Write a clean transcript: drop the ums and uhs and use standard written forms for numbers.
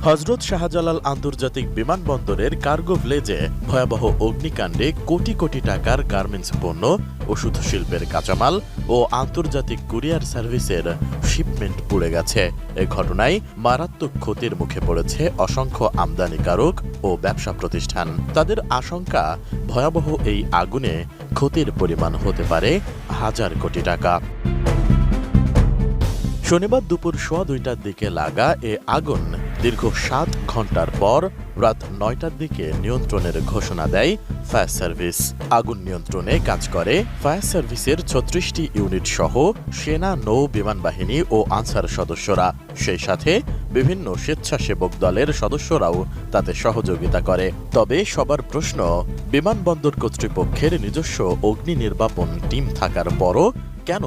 হযরত শাহজালাল আন্তর্জাতিক বিমানবন্দরের কার্গো ভিলেজে ভয়াবহ অগ্নিকাণ্ডে কোটি কোটি টাকার গার্মেন্টস পণ্য, ওষুধ শিল্পের কাঁচামাল ও আন্তর্জাতিক কুরিয়ার সার্ভিসের শিপমেন্ট পুড়ে গেছে। এ ঘটনায় মারাত্মক ক্ষতির মুখে পড়েছে অসংখ্য আমদানিকারক ও ব্যবসা প্রতিষ্ঠান। তাদের আশঙ্কা, ভয়াবহ এই আগুনে ক্ষতির পরিমাণ হতে পারে হাজার কোটি টাকা। শনিবার দুপুর 2:15টার দিকে লাগা এ আগুন দীর্ঘ 7 ঘন্টার পর রাত 9টার দিকে নিয়ন্ত্রণের ঘোষণা দেয় ফায়ার সার্ভিস। আগুন নিয়ন্ত্রণে কাজ করে ফায়ার সার্ভিসের 36টি ইউনিট সহ সেনা, নৌ বিমান বাহিনী ও আনসার সদস্যরা। সেই সাথে বিভিন্ন স্বেচ্ছাসেবক দলের সদস্যরাও তাতে সহযোগিতা করে। তবে সবার প্রশ্ন, বিমানবন্দর কর্তৃপক্ষের নিজস্ব অগ্নি নির্বাপন টিম থাকার পরও কেন